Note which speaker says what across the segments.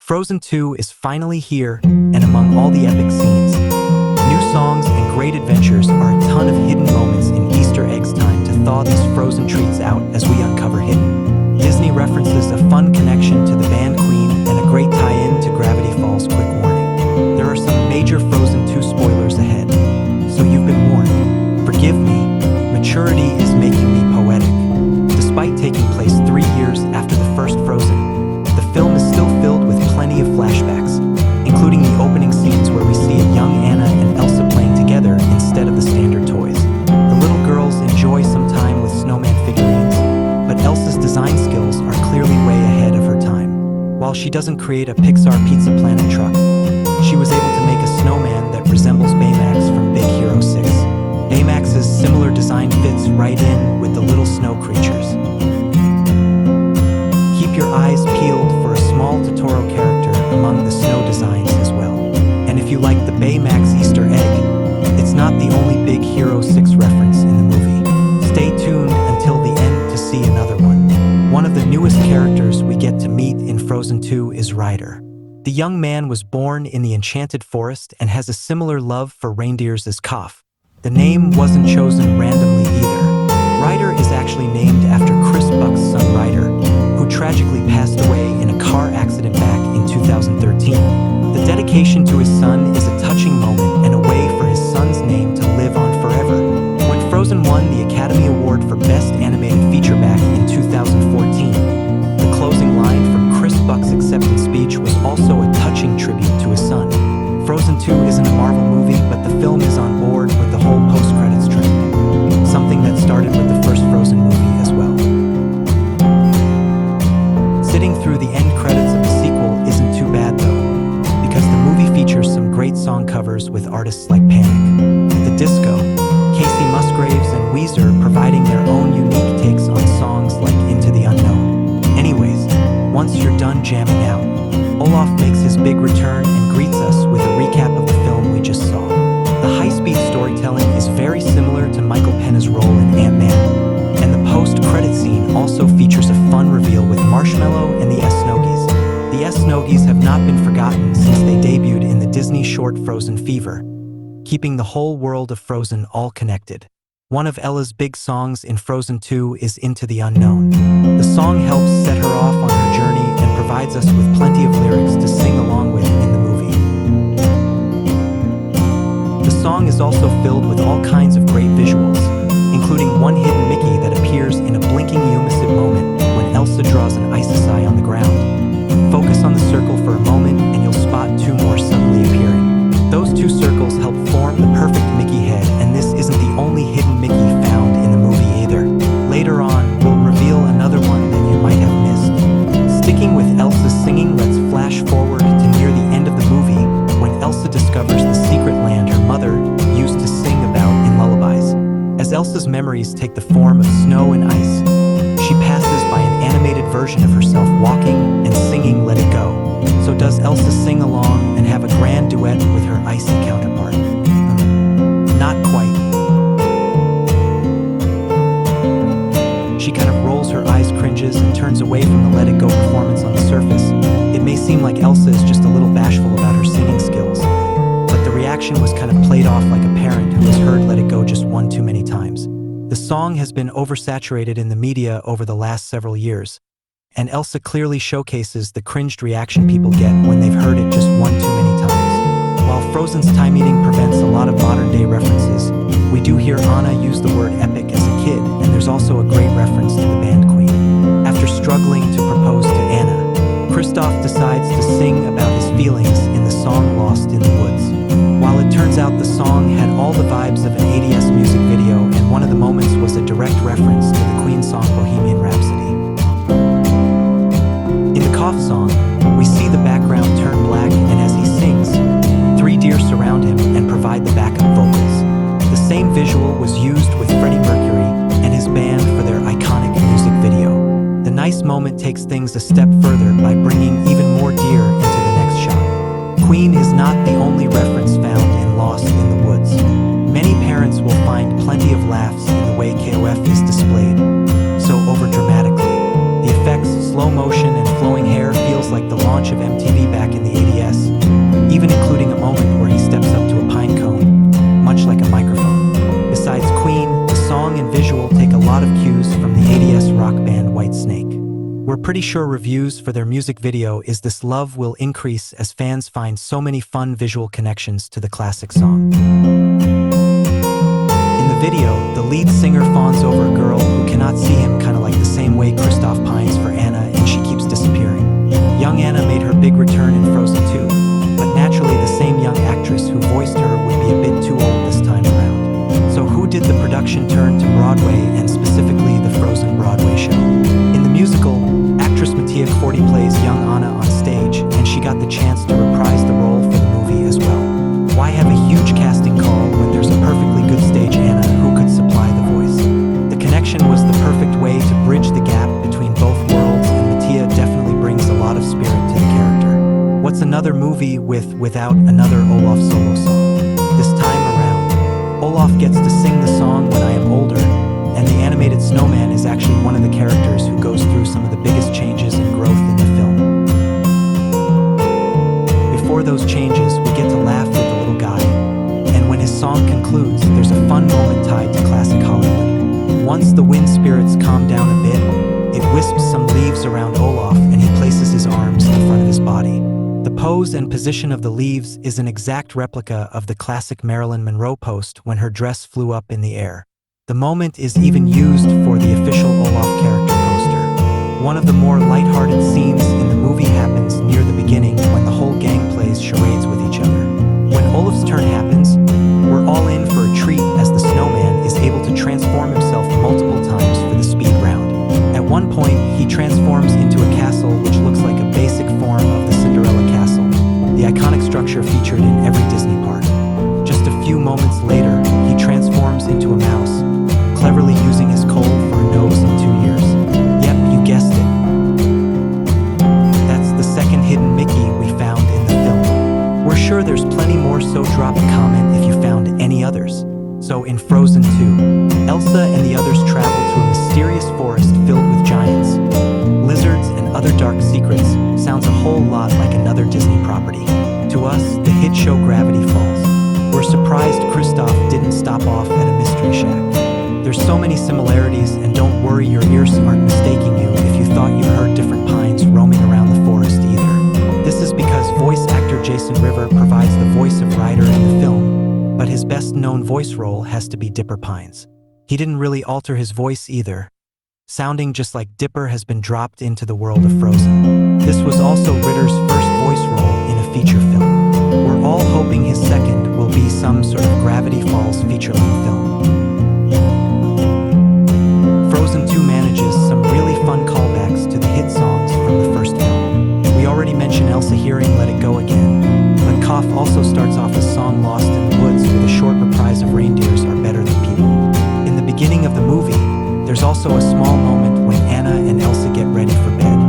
Speaker 1: Frozen 2 is finally here, and among all the epic scenes, new songs and great adventures are a ton of hidden moments in Easter eggs. Time to thaw these frozen treats out as we uncover hidden Disney references, a fun connection to the band Queen, and a great tie-in to Gravity Falls. Quick warning, there are some major Frozen 2 spoilers ahead, so you've been warned. Forgive me, maturity is making me poetic. Despite taking place 3 years after the first Frozen, the film is still filled with plenty of flashbacks, including the opening scenes where we see a young Anna and Elsa playing together instead of the standard toys. The little girls enjoy some time with snowman figurines, but Elsa's design skills are clearly way ahead of her time. While she doesn't create a Pixar Pizza Planet truck, she was able to make a snowman that resembles Baymax from Big Hero 6. Baymax's similar design fits right in with the little snow creatures. Keep your eyes peeled for a small Totoro character among the snow designs as well. And if you like the Baymax Easter egg, it's not the only Big Hero 6 reference in the movie. Stay tuned until the end to see another one. One of the newest characters we get to meet in Frozen 2 is Ryder. The young man was born in the Enchanted Forest and has a similar love for reindeers as Koff. The name wasn't chosen randomly either. Ryder is actually named after Kristoff's son Ryder, who tragically passed away in a car accident back in 2013. The dedication to his son is a touching moment and a way for his son's name to live on forever. When Frozen won the Academy Award for Best Animated Feature back in 2014, the closing line from Kristoff's acceptance speech was also a touching tribute to his son. Frozen 2 isn't a Marvel movie, but the film is on board with the whole post-credits trend, something that started with the first Frozen movie as well. Sitting through the end credits of the sequel isn't too bad though, because the movie features some great song covers with artists like Panic, The Disco, Casey Musgraves, and Weezer providing their own unique takes on songs like Into the Unknown. Anyways, once you're done jamming out, Olaf makes his big return and greets us with a recap of the film we just saw. The high-speed storytelling is very similar to Michael Pena's role in Ant-Man, and the post-credit scene also features a fun reveal with Marshmallow and the S-Nogies. The S-Nogies have not been forgotten since they debuted in the Disney short Frozen Fever, keeping the whole world of Frozen all connected. One of Ella's big songs in Frozen 2 is Into the Unknown. The song helps set her off on her journey and provides us with plenty of lyrics to sing along with in the movie. The song is also filled with all kinds of great visuals, including one hidden Mickey that appears in a blinking Umisib moment when Elsa draws an Icicai on the ground. Focus on the circle for a moment and you'll spot two more suddenly appearing. Those two circles help form the perfect Mickey head, and this isn't the only hidden Mickey found in the movie either. Later on, we'll reveal another one that you might have missed. Sticking with Elsa's singing, let's flash forward to near the end of the movie when Elsa discovers the secret land her mother used to sing about in lullabies. As Elsa's memories take the form of snow and ice, she passes by an animated version of herself walking and singing Let It Go. So does Elsa sing along and have a grand duet with her icy counterpart? Not quite. She kind of rolls her eyes, cringes, and turns away from the Let It Go performance on the surface. It may seem like Elsa is just a little bashful about her singing skills, but the reaction was kind of played off like a parent who has heard Let It Go just one too many times. The song has been oversaturated in the media over the last several years, and Elsa clearly showcases the cringed reaction people get when they've heard it just one too many times. While Frozen's time eating prevents a lot of modern-day references, we do hear Anna use the word epic as a kid, and there's also a great reference to the band Queen. After struggling to propose to Anna, Kristoff decides to sing about his feelings in the song Lost in the Woods. While it turns out the song had all the vibes of an 80s music video, and one of the moments was a direct reference to the Queen song Bohemian Rhapsody. In the Koff song, we see the background turn black, and as he sings, 3 deer surround him and provide the backup vocals. The same visual was used with Freddie Mercury and his band for their iconic music video. The nice moment takes things a step further by bringing even more deer into the next shot. Queen is not the only reference found in Lost in the Woods. Many parents will find plenty of laughs in the way KOF is displayed, so overdramatically. The effects, slow motion, and flowing hair feels like the launch of MTV back pretty sure reviews for their music video is this love will increase as fans find so many fun visual connections to the classic song. In the video, the lead singer fawns over a girl who cannot see him, kind of like the same way Kristoff pines for Anna and she keeps disappearing. Young Anna made her big return in Frozen 2, but naturally the same young actress who voiced her would be a bit too old this time around. So who did the production turn to Broadway and specifically the Frozen Broadway show? In the musical, actress Mattia Corti plays young Anna on stage, and she got the chance to reprise the role for the movie as well. Why have a huge casting call when there's a perfectly good stage Anna who could supply the voice? The connection was the perfect way to bridge the gap between both worlds, and Mattia definitely brings a lot of spirit to the character. What's another movie without another Olaf solo song? This time around, Olaf gets to sing the song When I Am Older, and the animated snowman is actually one of the characters who goes through some of the biggest changes and growth in the film. Before those changes, we get to laugh with the little guy, and when his song concludes, there's a fun moment tied to classic Hollywood. Once the wind spirits calm down a bit, it wisps some leaves around Olaf and he places his arms in front of his body. The pose and position of the leaves is an exact replica of the classic Marilyn Monroe pose when her dress flew up in the air. The moment is even used for the official Olaf character poster. One of the more lighthearted scenes in the movie happens near the beginning when the whole gang plays charades with each other. When Olaf's turn happens, we're all in for a treat as the snowman is able to transform himself multiple times for the speed round. At one point, he transforms into a castle which looks like a basic form of the Cinderella castle, the iconic structure featured in every Disney park. Just a few moments later, he transforms into a mouse, cleverly using his cold for a nose in 2 years. Yep, you guessed it. That's the second hidden Mickey we found in the film. We're sure there's plenty more, so drop a comment if you found any others. So in Frozen 2, Elsa and the others travel to a mysterious forest filled with giants, lizards, and other dark secrets. Sounds a whole lot like another Disney property. To us, the hit show Gravity Falls. We're surprised Kristoff didn't stop off at a mystery shack. There's so many similarities, and don't worry, your ears aren't mistaking you if you thought you heard different pines roaming around the forest either. This is because voice actor Jason River provides the voice of Ryder in the film, but his best-known voice role has to be Dipper Pines. He didn't really alter his voice either. Sounding just like Dipper has been dropped into the world of Frozen. This was also Ritter's first voice role in a feature film. We're all hoping his second will be some sort of Gravity Falls feature-length film. Frozen 2 manages some really fun callbacks to the hit songs from the first film. We already mentioned Elsa hearing Let It Go Again, but Koff also starts off a song Lost in the Woods with a short reprise of Reindeers Are Better Than People. In the beginning of the movie, there's also a small moment when Anna and Elsa get ready for bed.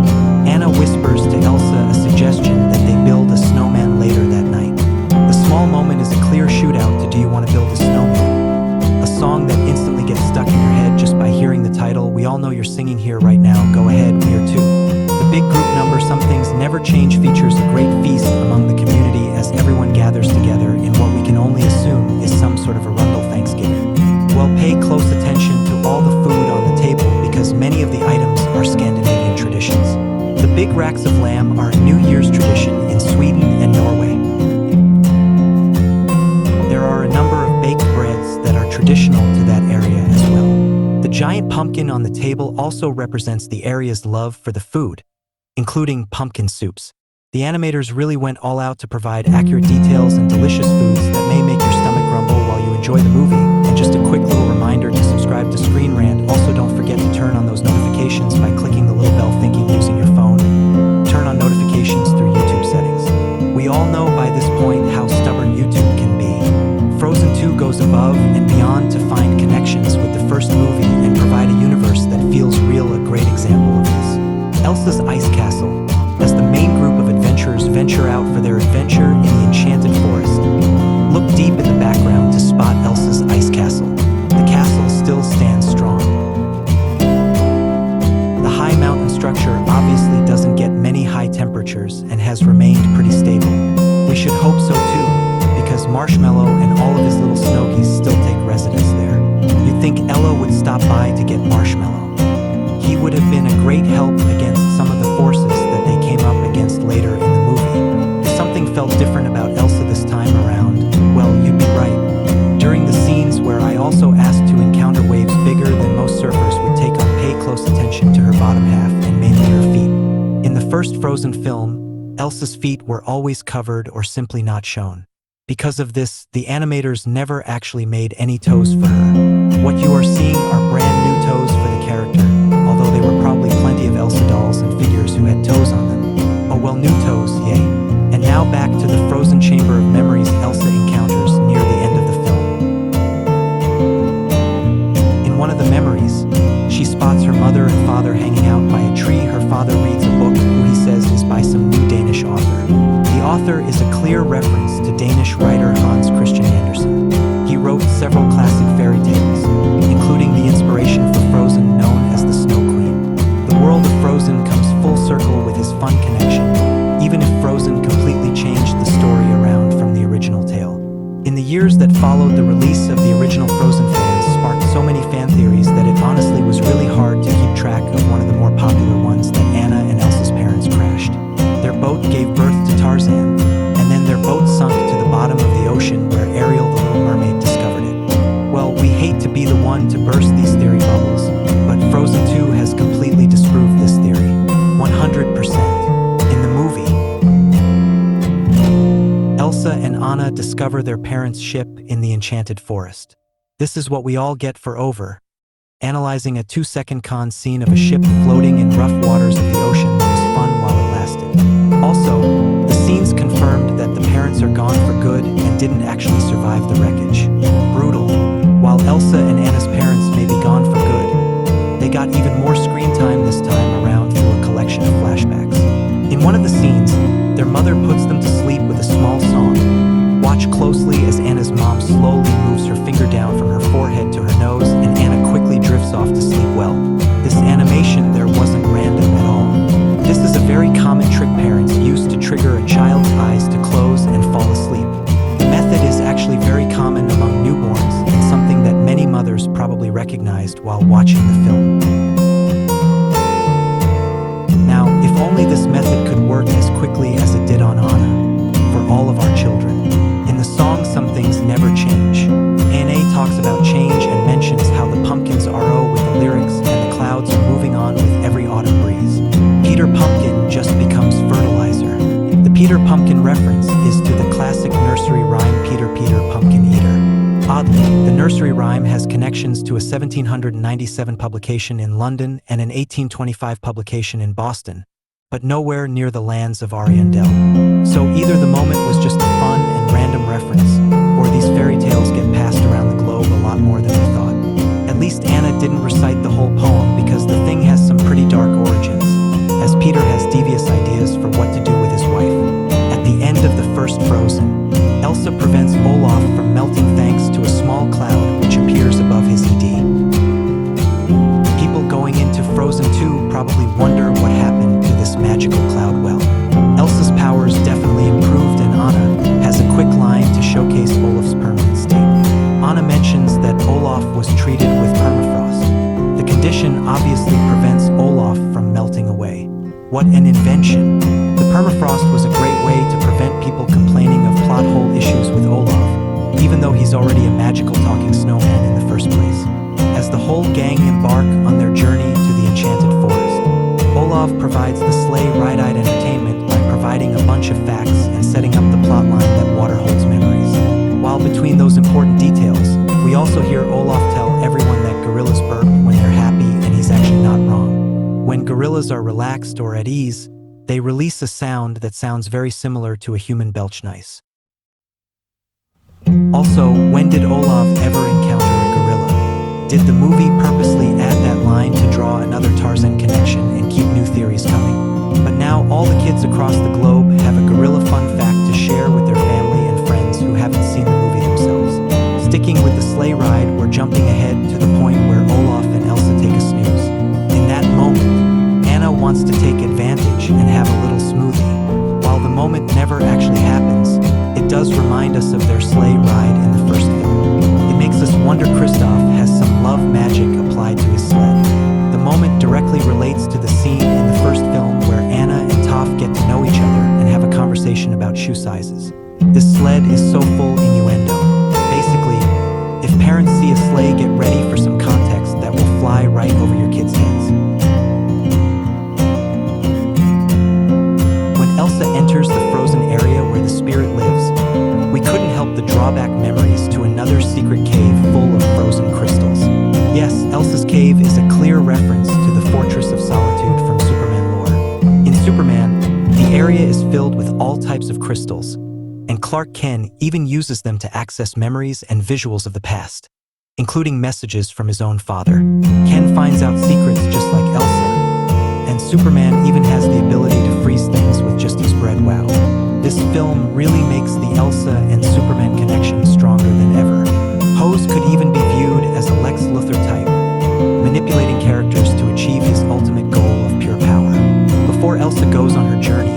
Speaker 1: Anna whispers to Elsa a suggestion that they build a snowman later that night. The small moment is a clear shootout to Do You Want to Build a Snowman? A song that instantly gets stuck in your head just by hearing the title. We all know you're singing here right now. Go ahead, we are too. The big group number Some Things Never Change features a great feast among the community as everyone gathers together in what we can only assume is some sort of Arundel Thanksgiving. Well, pay close attention to all the food on the table because many of the items are Scandinavian traditions. The big racks of lamb are a New Year's tradition in Sweden and Norway. There are a number of baked breads that are traditional to that area as well. The giant pumpkin on the table also represents the area's love for the food, including pumpkin soups. The animators really went all out to provide accurate details and delicious foods that may make your stomach grumble while you enjoy the movie. And just a quick little reminder to subscribe to Screen Rant. Also, don't forget to turn on those notifications by clicking the little bell thinking using your phone. Turn on notifications through YouTube settings. We all know by this point how stubborn YouTube can be. Frozen 2 goes above and beyond to find connections with the first movie and provide a universe that feels real. A great example of this. Elsa's Ice Castle. As the main group of adventurers venture out for their adventure in the enchanted forest. Look deep in the background to spot Elsa's ice castle. The castle still stands strong. The high mountain structure obviously doesn't get many high temperatures and has remained pretty stable. We should hope so too, because Marshmallow and all of his little Snokies still take residence there. You'd think Ella would stop by to get Marshmallow. He would have been a great help against some of the forces that they came up against later in the movie. If something felt different about Elsa this time around, well, you'd be right. During the scenes where I also asked to encounter waves bigger than most surfers would take on, pay close attention to her bottom half and mainly her feet. In the first Frozen film, Elsa's feet were always covered or simply not shown. Because of this, the animators never actually made any toes for her. What you are seeing are brand new toes for the character, although there were probably plenty of Elsa dolls and figures who had toes on them. Oh well, new toes, yay. And now back to the frozen chamber of memories Elsa encounters near the end of the film. In one of the memories, she spots her mother and father hanging out by a tree. Her father reads a book who he says is by some new Danish author. The author is a clear reference to Danish writer Hans Christian Andersen. He wrote several classic fairy tales, including the inspiration for Frozen known as the Snow Queen. The world of Frozen comes full circle with his fun connection, even if Frozen completely changed the story around from the original tale. In the years that followed, the release of the original Frozen fans sparked so many fan theories that it honestly was really hard to keep track of one of the more popular ones, that Anna and Elsa's parents crashed. Their boat gave birth to Tarzan, and then their boat sunk to the bottom of the ocean where Ariel the Little Mermaid discovered it. Well, we hate to be the one to burst these theory bubbles, but Frozen 2 has completely disproved this theory. 100%. In the movie, Elsa and Anna discover their parents' ship in the enchanted forest. This is what we all get for analyzing a 2-second con scene of a ship floating in rough waters of the ocean that was fun while it lasted. Also, the scenes confirmed that the parents are gone for good and didn't actually survive the wreckage. Brutal. While Elsa and Anna's parents may be gone for good, they got even more screen time this time around through a collection of flashbacks. In one of the scenes, their mother puts them to sleep with a small song. Watch closely as Anna's mom slowly moves her finger down from her forehead to her nose, and Anna quickly drifts off to sleep. Well, this animation there wasn't random at all. This is a very common trick parents use to trigger a child's eyes to close and fall asleep. The method is actually very common among newborns and something that many mothers probably recognized while watching the film. Now, if only this method could work as quickly as it did on Anna, for all of our children. In the song, Some Things Never Change, Anna talks about change and mentions how the pumpkins RO with the lyrics and the clouds are moving on with every autumn breeze. Peter Pumpkin just becomes fertilizer. The Peter Pumpkin reference is to the classic nursery rhyme Peter Pumpkin Eater. Oddly, the nursery rhyme has connections to a 1797 publication in London and an 1825 publication in Boston, but nowhere near the lands of Ariandel. So either the moment was just a fun and random reference, or these fairy tales get passed around the globe a lot more than we thought. At least Anna didn't recite the whole poem because the thing has some pretty dark origins, as Peter has devious ideas for what to do with his wife. At the end of the first Frozen, Elsa prevents Olaf from melting thanks to a small cloud which appears above his ED. People going into Frozen 2 probably wonder what happened to this magical cloud. Well, Elsa's powers definitely improved, and Anna has a quick line to showcase Olaf's permanent state. Anna mentions that Olaf was treated with permafrost. The condition obviously prevents Olaf from melting away. What an invention! The permafrost was a great way to prevent people complaining of plot hole issues with Olaf, even though he's already a magical talking snowman in the first place. As the whole gang embark on their journey to the enchanted forest, Olaf provides the sleigh ride-eyed entertainment by providing a bunch of facts and setting up the plotline that water holds memories. While between those important details, we also hear Olaf tell everyone that gorillas burp when they're happy, and he's actually not wrong. When gorillas are relaxed or at ease, they release a sound that sounds very similar to a human belch nice. Also, when did Olaf ever encounter a gorilla? Did the movie purposely add that line to draw another Tarzan connection and keep new theories coming? But now all the kids across the globe have a gorilla fun fact to share with their family and friends who haven't seen the movie themselves. Sticking with the sleigh ride, we're jumping ahead to the point where Olaf and Elsa take a snooze. In that moment, Anna wants to take advantage and have a little smoothie. While the moment never actually happens, it does remind us of their sleigh ride in the first film. It makes us wonder Kristoff has some love magic applied to his sled. The moment directly relates to the scene in the first film where Anna and Toph get to know each other and have a conversation about shoe sizes. This sled is so full innuendo. Basically, if parents see a sleigh, get ready for some context that will fly right over your kids' heads. When Elsa enters the frozen area where the spirit lives, we couldn't help but draw back memories to another secret cave full of frozen crystals. Yes, Elsa's cave is a clear reference to the Fortress of Solitude from Superman lore. In Superman, the area is filled with all types of crystals, and Clark Kent even uses them to access memories and visuals of the past, including messages from his own father. Ken finds out secrets just like Elsa, and Superman even has the ability to freeze things with just his bread. Wow. This film really makes the Elsa and Superman connection stronger than ever. Hose could even be viewed as a Lex Luthor type, manipulating characters to achieve his ultimate goal of pure power. Before Elsa goes on her journey,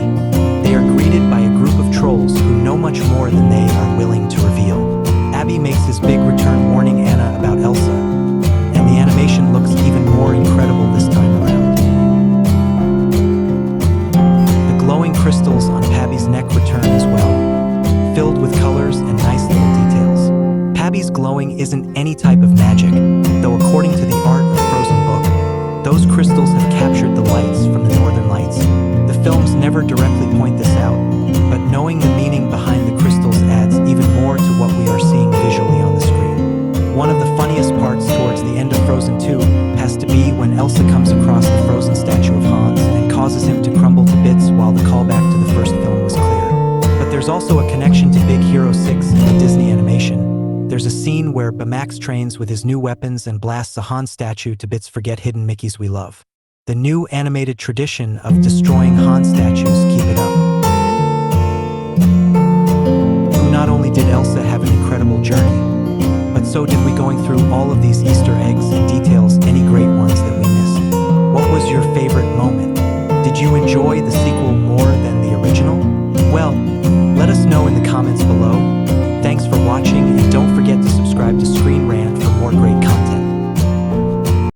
Speaker 1: they are greeted by a group of trolls who know much more than they are willing to reveal. Abby makes his big return warning Anna about Elsa, and the animation looks even more incredible this time around. The glowing crystals on Pabby's neck return as well, filled with colors and nice little details. Pabby's glowing isn't any type of magic, though according to the Art of Frozen book, those crystals have captured the lights from the Northern Lights. The films never directly point this out, but knowing the meaning behind the crystals adds even more to what we are seeing visually on the screen. One of the funniest parts towards the end of Frozen 2 has to be when Elsa comes across the frozen statue of Hans and causes him to crumble to bits while the callback to the first film was clear. But there's also a connection to Big Hero 6 in the Disney animation. There's a scene where Baymax trains with his new weapons and blasts a Han statue to bits. Forget hidden Mickeys we love. The new animated tradition of destroying Han statues, keep it up. Not only did Elsa have an incredible journey, but so did we going through all of these Easter eggs and details, any great ones that we missed. What was your favorite moment? Did you enjoy the sequel more